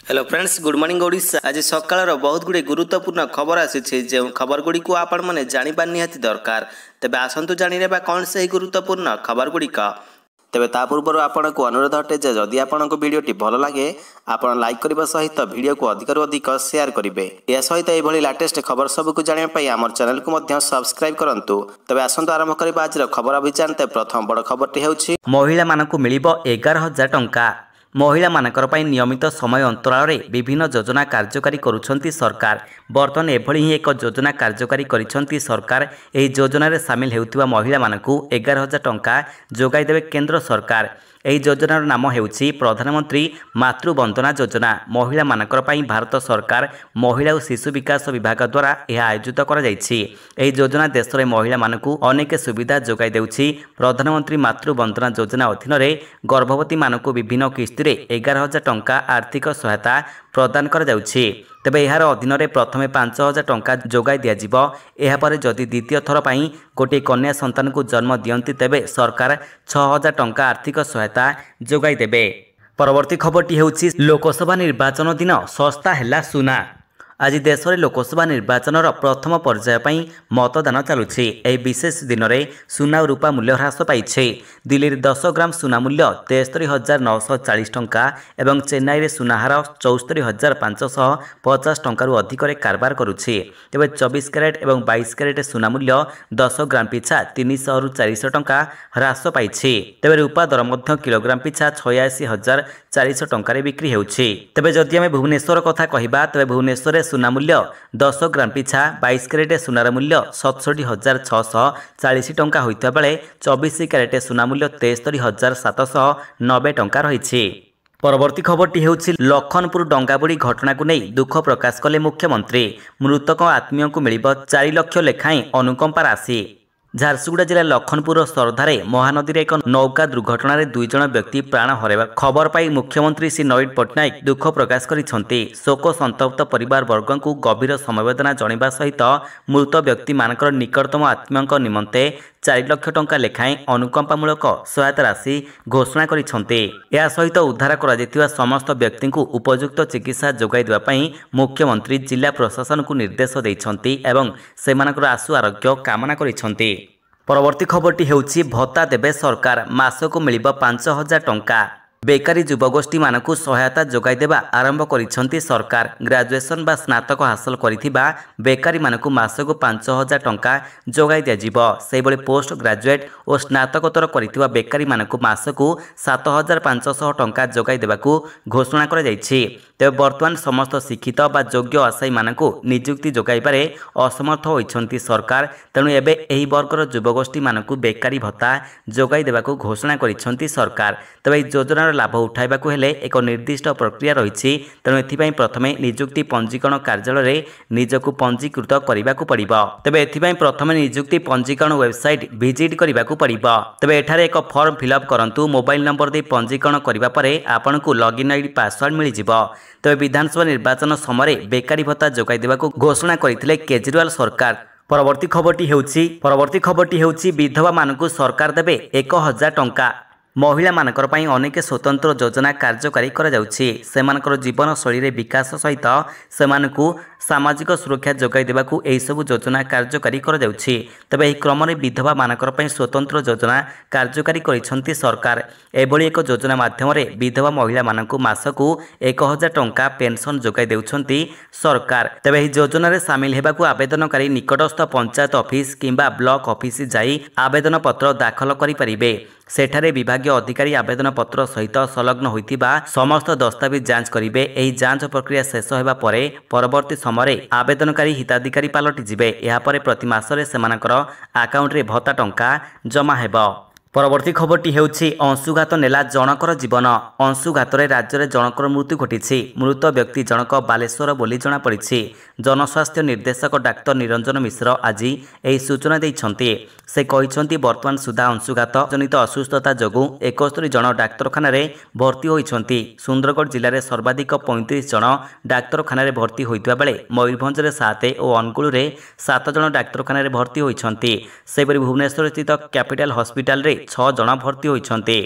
Hello friends, good morning Odisha. आज सकाळ बहुत गुड़े गुरुत्वपूर्ण खबर आसी जो खबर गुड़ी को आपण मैंने जाना निहाती दरकार। तेज आसतु जाना कौन से गुरुत्वपूर्ण खबर गुड़िक। तेज ता पूर्व आपन को अनुरोध अटे जदि आपन को वीडियोटी भल लगे आपन लाइक करने सहित वीडियो को अधिक अधिक शेयर करेंगे। यह सहित यह लेटेस्ट खबर सबको जानापी आम चैनल को सब्सक्राइब करूँ। तेज आसतु आरंभ करवा आज खबर अभियान। प्रथम बड़ खबरटी होउछि महिला मानकु मिलिबो 11,000 टंका। महिला मानकर पई नियमित समय अंतराल रे विभिन्न योजना कार्यकारी करुछंती सरकार। बर्तमान एभली ही एक योजना कार्यकारी करिसंती सरकार। एही योजना रे शामिल हेउतिबा महिला मानकु 11,000 टंका जोगाई देबे केंद्र सरकार। एही योजनार नाम हेउछि प्रधानमंत्री मातृ वंदना योजना। महिला मानकर पई भारत सरकार महिला और शिशु विकास विभाग द्वारा यह आयोजित करा जायछि। एही योजना देश रे महिला मानकु अनेक सुविधा जोगाई देउछि। प्रधानमंत्री मातृ वंदना योजना अधीन रे गर्भवती मानकु विभिन्न किस्ती रे 11,000 टंका आर्थिक सहायता प्रदान करा जाउछि। तेबे यार अधीन रे प्रथमे 5,000 टंका जोगाई दिया जिवो। एहा परे जदि द्वितीय थर पई गोटे कन्या संतान को जन्म दियंती तेबे सरकार 6,000 टंका आर्थिक सहायता जोगाई देबे। परवर्ती खबरटी हेउछि लोकसभा निर्वाचन दिन सस्ता हैला सुना। आज देश में लोकसभा निर्वाचन प्रथम पर्याय पर मतदान चलुछि। एही विशेष दिन में सुना और रूपा मूल्य ह्रास पाइछे। दिल्ली में 10 ग्राम सुना मूल्य 73,940 टंका एवं चेन्नई में सुनाहार 74,550 टंकार अधिक कारबार करुछि। तेबे 24 कैरेट और 22 कैरेट सुना मूल्य 10 ग्राम पिछा 300 रु 400 टंका ह्रास पाइछि। तेबे रूपा दर मध्य किलोग्राम पिछा 86,400 टंकार बिक्री हेउछि। तेबे जदि आमे भुवनेश्वर कथा कहिबा तेबे भुवनेश्वर सुना मूल्य 10 ग्राम पिछा 22 कैरेट सुनार मूल्य 67,640 टंका होइता बेले 24 कैरेट सुना मूल्य 73,790 टंका रहिछि। परवर्ती खबरटी हेउछि लखनपुर डंगाबुड़ी घटना को नहीं दुख प्रकाश कले मुख्यमंत्री। मृतक आत्मीय को मिलिब 4 लाख लेखाएं अनुकंपा राशि। झारसुगुड़ा जिला लखनपुर सरधारे महानदी एक नौका दुर्घटना 2 जन व्यक्ति प्राण हरैबा खबर पाई मुख्यमंत्री श्री नवीन पट्टनायक दुख प्रकाश करिसेंती। शोक संतप्त परिवार वर्ग को गभीर समवेदना जणाइबा सहित मृत व्यक्ति मानकर निकटतम आत्मीय निमंते 4 लाख टंका लेखाएं अनुकंपामूलक सहायता राशि घोषणा करिसेंती। या सहित उद्धार करा जैतिबा समस्त व्यक्ति को उपयुक्त चिकित्सा जोगाई देबा पई मुख्यमंत्री जिला प्रशासन को निर्देश दैछंती एवं सेमानकर आशु आरोग्य कामना करिसेंती। परवर्ती खबरटी हेउछि भत्ता देबे सरकार मासको मिलिब 5,000 टंका। बेकारी युवगोष्ठी मानकु सहायता जोगाई देबा आरंभ करिसेंती सरकार। ग्रेजुएशन बा स्नातक हासिल करिथिबा बेकारी मानकु मासको 5,000 टंका जोगाई दिया जिवो। सेहि बळे पोस्ट ग्रेजुएट और स्नातकोत्तर करिथिबा बेकारी मानकु मासको 7,500 टंका जोगाई देबाकू घोषणा करा जायछि। तेबे वर्तमान समस्त शिक्षित बा योग्य आशायी मानकु नियुक्ति जोगाई पारे असमर्थ होइछंती सरकार। तेणु एबे एही वर्गर युवगोष्ठी मानकु बेकारी भत्ता जोगाई देबाकू घोषणा करिसेंती सरकार। तेबे योजना लाभ उठाइबाकू हेले एक निर्दिष्ट प्रक्रिया रही। तेणु एथिपाई प्रथमे नियुक्ति पंजीकरण कार्यालय निजकू पंजीकृत करने पड़िबो। तेबे एथिपाई प्रथमे नियुक्ति पंजीकरण वेबसाइट विजिट करने पड़िबो। तेबे एठारे एक फॉर्म फिलअप करंतु। मोबाइल नंबर दे पंजीकरण करबा परे आपनकू लॉगिन आईडी पासवर्ड मिल जिवो। तेबे विधानसभा निर्वाचन समय बेकारी भत्ता जोगाई देबाकू घोषणा करथिले केजरीवाल सरकार। परवर्ती खबरटी हेउछि विधवा मानकू सरकार देबे 1,000 टंका। महिला मानकर पई अनेक स्वतंत्र योजना कार्यकारी करा जाउछि। सेमानकर जीवन शैली रे विकास सहित सेमानकू सामाजिक सुरक्षा जोगाई देबाकू एही सब योजना कार्यकारी करा जाउछि। तबे एही क्रम रे विधवा मानकर पई स्वतंत्र योजना कार्यकारी करिसेंती सरकार। एभली एक योजना माध्यम रे विधवा महिला मानकू मासकू 1,000 टंका पेंशन जोगाई देउछंती सरकार। तबे एही योजना रे शामिल हेबाकू आवेदनकारी निकटस्थ पंचायत ऑफिस किंबा ब्लॉक ऑफिस जाई आवेदन पत्र दाखल करि परिबे। सेठारे विभागीय अधिकारी आवेदन पत्र सहित संलग्न होइतिबा समस्त दस्तावेज जांच करिवे। एही जांच प्रक्रिया शेष हेबा परे परवर्ती समय आवेदनकारी हिताधिकारी पालटि जिवे। एहा परे प्रति मासरे सेमानकर अकाउंट रे भत्ता टंका जमा हेबो। परवर्ती खबरटी हेउछि अंशुघात नेला जनकर जीवन। अंशुघात राज्य में जनकर मृत्यु घटी। मृत व्यक्ति जनक बालेश्वर बोली जना पड़ी। जनस्वास्थ्य निर्देशक डाक्तर निरंजन मिश्र आज यही सूचना देइछंती। से कहिछंती वर्तमान सुधा अंशुघात जनित असुस्थता जोगु 71 जन डाक्तरखाना भर्ती होइछंती। सुंदरगढ़ जिले में सर्वाधिक 35 जन डाक्तरखाना भर्ती होइतबा बेले मयूरभंज में 7 और अनुगुल में 7 जन डाक्तरखाना भर्ती होइछंती। सेपरि भुवनेश्वर स्थित कैपिटल हॉस्पिटल रे 6 जन भर्ती होइछंती।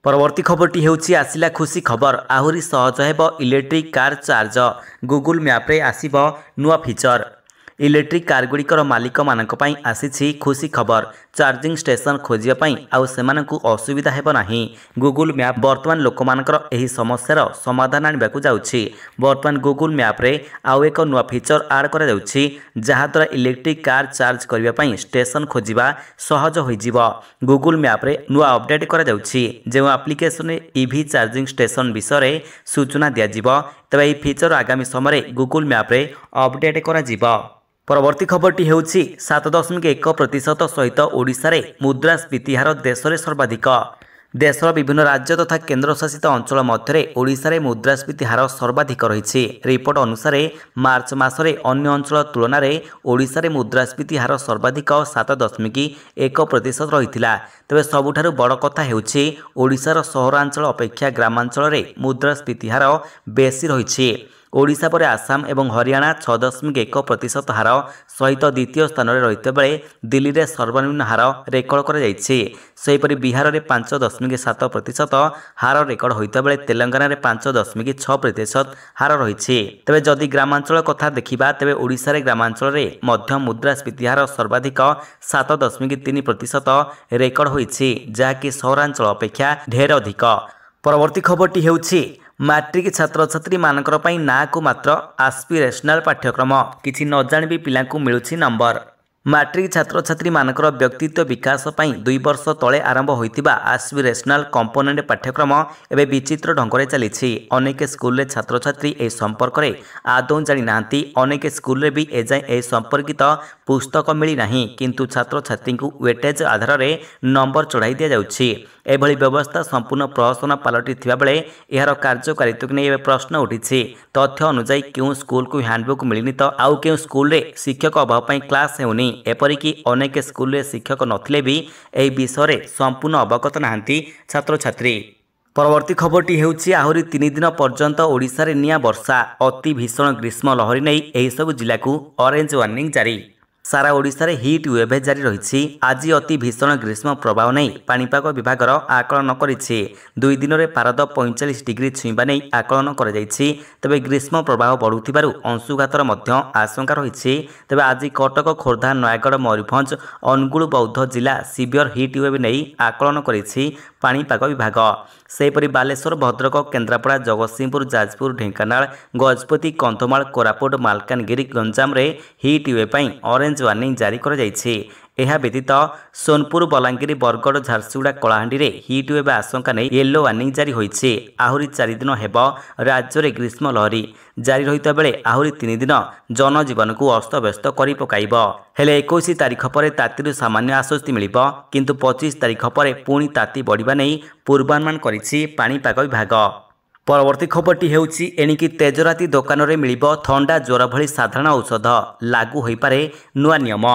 परवर्ती खबरटी हेउछि आसिला खुशी खबर आहुरी सहज हेब electric car charge Google map रे आसीबो नुआ फीचर इलेक्ट्रिक कार गुड़िकर मालिक मानक पई आसीछि खुशी खबर चार्जिंग स्टेशन खोजिया पई आउ सेमानकु असुविधा हेबो नाही गूगल मैप वर्तमान लोक मानकर एही समस्यार समाधान आनिबाकु जाउछि वर्तमान गूगल मैप रे आउ एक नुआ फीचर ऐड करा जाउछि जहा द्वारा इलेक्ट्रिक कार चार्ज करिया पई स्टेशन खोजिबा सहज होई जिवो गूगल मैप रे नुआ अपडेट करा जाउछि जे एप्लिकेशन रे ईवी चार्जिंग स्टेशन विषय सूचना दिया जिवो तबे एही फीचर आगामी समय गूगल मैप रे अपडेट करा जिवो परवर्ती खबरटी हेउछि 7.1% सहित ओडिशा रे मुद्रास्फीति हार देश रे सर्वाधिक देशर विभिन्न राज्य तथा केन्द्रशासित अंचल मध्य ओडिशा रे मुद्रास्फीति हार सर्वाधिक रही रिपोर्ट अनुसार मार्च मासरे अन्य अंचल तुलन में ओडिशा रे मुद्रास्फीति हार सर्वाधिक 7.1% रही तेज सबुठारु बड़ कथा हेउछि ओडिशार सहरांचल अपेक्षा ग्रामांचल रे मुद्रास्फीति हार बेसी रही ओडिशा पर आसाम एवं हरियाणा 6.1% हार सहित द्वितीय स्थान में रही बेले दिल्ली में सर्वनिम्न हार रेकर्ड कर बिहार में 5.7% हार रेकर्ड होता बेले तेलंगाना में 5.6% हार रही तेज जदि ग्रामांचल कथा देखा तेज ओडिशा रे ग्रामांचल में मध्य मुद्रास्फीति हार सर्वाधिक 7.3% रेकर्ड होती जहाँकि सहरांचल अपेक्षा ढेर अधिक परवर्ती खबरटी हेउछि मैट्रिक छात्र छात्री मानकर पई ना को मात्र आस्पिरेशनल पाठ्यक्रम किछि न जानिबी पिलांकु मिलुछि नंबर मैट्रिक छात्र छात्री मानकर व्यक्तित्व विकास पई 2 वर्ष तले आरंभ होइतिबा आस्पिरेशनल कंपोनेंट पाठ्यक्रम एबे विचित्र ढंगरे चलिछि अनेक स्कूल रे छात्र छात्री ए संपर्क रे आदौ जानि नांती अनेक स्कूल रे भी एजाय ए संपर्कित पुस्तक मिली नाही किंतु छात्र छात्री को वेटेज आधार रे नंबर चढ़ाई दिया जाउछि एभली व्यवस्था संपूर्ण प्रहसन पलटि थिबा बेले एहार कार्यकारिता को नहीं प्रश्न उठी तथ्य अनुसार क्यों स्कूल को हैंडबुक मिलनी तो आउ क्यों स्कूल रे शिक्षक अभाव पई क्लास हेउनी एपरिकी अनेक स्कूल रे शिक्षक नथिले भी एही विषय रे संपूर्ण अवगत नाहंती छात्र छात्री परवर्ती खबरटी हेउछि आहुरी 3 दिन पर्यंत ओडिशा रे निया वर्षा अति भीषण ग्रीष्म लहरी नहीं एही सब जिला को ऑरेंज वार्निंग जारी सारा ओडिशा रे हीट वेव जारी रही आज अति भीषण ग्रीष्म प्रभाव नहीं पाणीपाग विभाग आकलन करिछि 2 दिन में पारद 45 डिग्री छुईबा नहीं आकलन कर तेबे ग्रीष्म प्रभाव बढ़ुथिबारु अंशुघातर मध्य आशंका रही तेबे आज कटक खोर्धा नयागढ़ मयूरभंज अनुगुल बौद्ध जिला सीवियर हीट वेव नहीं आकलन करिछि पाणीपाग विभाग सेपरि बालेश्वर भद्रक केन्द्रापड़ा जगतसिंहपुर जाजपुर ढेंकानाल गजपति कंधमाल कोरापुट मालकानगिरी गंजाम रे हीट वेव पई ऑरेंज वार्निंग जारी कर जाइछि एहा व्यतीत सोनपुर बलांगीर बरगड़ झारसुगुड़ा कलाहांडी रे हीट वेव आशंका नहीं येलो वार्निंग जारी होइछि आहुरी 4 दिन हेब राज्य रे ग्रीष्म लहरी जारी रहिता बेले आहुरी 3 दिन जनजीवन को अस्तव्यस्त करि पकाइबो हेले 21 तारिख पर तातीरु सामान्य आश्वस्ति मिलिबो किंतु 25 तारिख पर पुणी ताती बढ़िबा नहीं पूर्वानुमान करिछि पाणीपाग विभाग परवर्ती खबरटी हेउछि एणिकी तेजराती दुकान रे मिलिबो थंडा ज्वर भली साधारण औषध लागू होई पारे नुआ नियम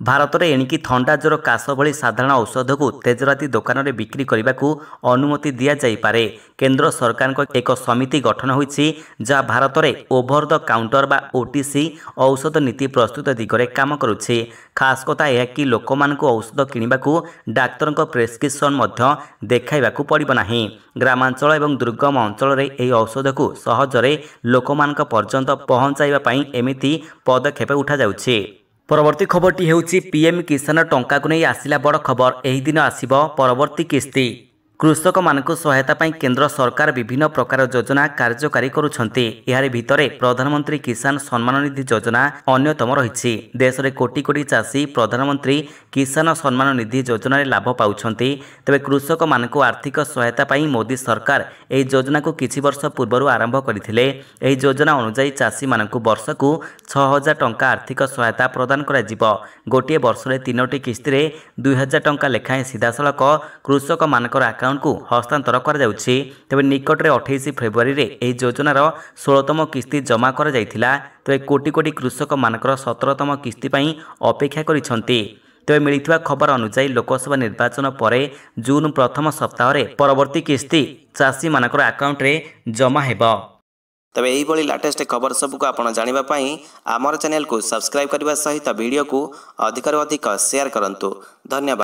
भारत में एणिकी थंडा ज्वर काश भली साधारण औषध को तेजराती दुकान में बिक्री करने को अनुमति दि जाइपारे केंद्र सरकार एक समिति गठन होइछि जहाँ भारत में ओभर द काउंटर बा ओटीसी औषध नीति प्रस्तुत दिगरे काम करुछि खास कथा यह कि लोक मानक औषध किनिबाकू डाक्तर प्रेस्क्रिप्शन मध्य देखाइबाकू पड़िबो नाही ग्रामांचल एवं दुर्गम अंचल रे एही औषध को सहजरे लोक मानक पर्यंत पहुंचाइबा पई एमिति पदक्षेप उठा जाउछि परवर्ती खबरटी हेउछि पीएम किसान टंका को नहीं आसिला बड़ खबर एही दिन आसिबो परवर्ती किस्ती कृषक मानक सहायता पाई केंद्र सरकार विभिन्न प्रकार योजना कार्यकारी करुछंती यारि भितरे प्रधानमंत्री किसान सम्मान निधि योजना अन्यतम रही देश में कोटी कोटी चाषी प्रधानमंत्री किसान सम्मान निधि योजना रे लाभ पाउछंती तेबे कृषक मानक आर्थिक सहायता पाई मोदी सरकार एही योजना को किछि वर्ष पूर्व आरंभ करथिले एही योजना अनुसार चाषी मानक वर्ष को 6000 टंका आर्थिक सहायता प्रदान करा जिवो गोटे वर्ष रे 3टी किस्ती रे 2000 टंका लेखाएं सीधासलख कृषक मानकर को हस्तांतर कर तेज निकट में 28 फेब्रुआरी रे एही योजनार 16तम किस्ती जमा कर जाइथिला तेज कोटी कोटी कृषक मानकर 17तम किस्ती पई अपेक्षा करिसंती तेज मिलिथिबा खबर अनुसार लोकसभा निर्वाचन पर जून प्रथम सप्ताह रे परवर्ती किस्ती चाषी मानकर अकाउंट रे जमा हेबो तबे यही भली लेटेस्ट खबर सबको आपण जानिबा पई हमर चैनल को सब्सक्राइब करबा सहित वीडियो को अधिक शेयर करंतु धन्यवाद।